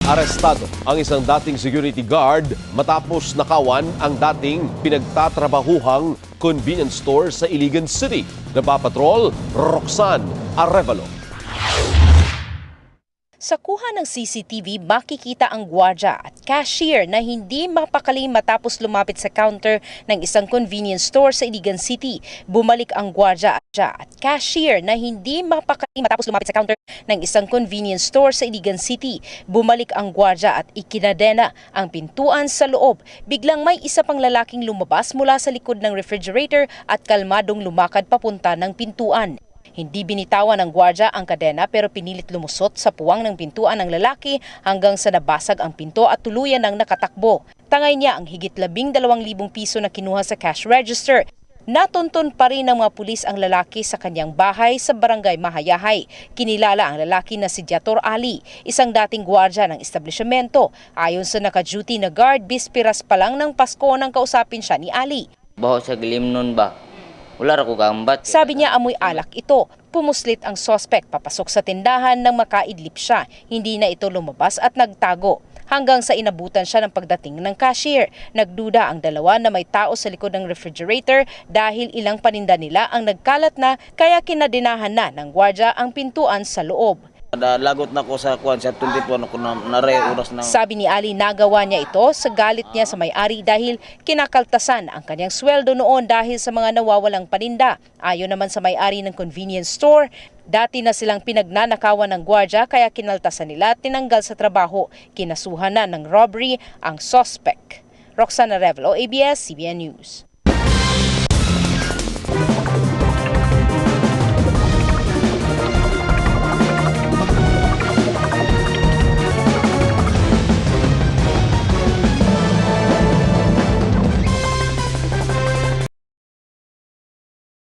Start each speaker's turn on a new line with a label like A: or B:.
A: Arestado ang isang dating security guard matapos nakawan ang dating pinagtatrabahuhang convenience store sa Iligan City. Napapatrol, Roxanne Arevalo.
B: Sa kuha ng CCTV, makikita ang gwardiya at cashier na hindi mapakali matapos lumapit sa counter ng isang convenience store sa Iligan City. Bumalik ang gwardiya at cashier na hindi mapakali matapos lumapit sa counter ng isang convenience store sa Iligan City. Bumalik ang gwardiya at ikinadena ang pintuan sa loob. Biglang may isa pang lalaking lumabas mula sa likod ng refrigerator at kalmadong lumakad papunta ng pintuan. Hindi binitawan ng gwardiya ang kadena pero pinilit lumusot sa puwang ng pintuan ng lalaki hanggang sa nabasag ang pinto at tuluyan ng nakatakbo. Tangay niya ang higit 12,000 piso na kinuha sa cash register. Natunton pa rin ng mga pulis ang lalaki sa kanyang bahay sa barangay Mahayahay. Kinilala ang lalaki na si Jator Ali, isang dating gwardiya ng establishmento. Ayon sa naka-duty na guard, bispiras pa lang ng Pasko nang kausapin siya ni Ali.
C: Baho sa gilim nun ba? Wala ra ko gambat.
B: Sabi niya amoy alak ito. Pumuslit ang sospek papasok sa tindahan nang makaidlip siya. Hindi na ito lumabas at nagtago. Hanggang sa inabutan siya ng pagdating ng cashier. Nagduda ang dalawa na may tao sa likod ng refrigerator dahil ilang paninda nila ang nagkalat na kaya kinadinahan na ng gwardiya ang pintuan sa loob.
D: Lagot na ko sa kuan sa 21 ako na oras na.
B: Sabi ni Ali, nagawa niya ito sa galit niya sa may-ari dahil kinakaltasan ang kanyang sweldo noon dahil sa mga nawawalang paninda. Ayon naman sa may-ari ng convenience store, dati na silang pinagnanakawan ng gwardiya kaya kinaltasan nila at tinanggal sa trabaho. Kinasuhan na ng robbery ang suspect. Roxanne Arevalo, ABS-CBN News.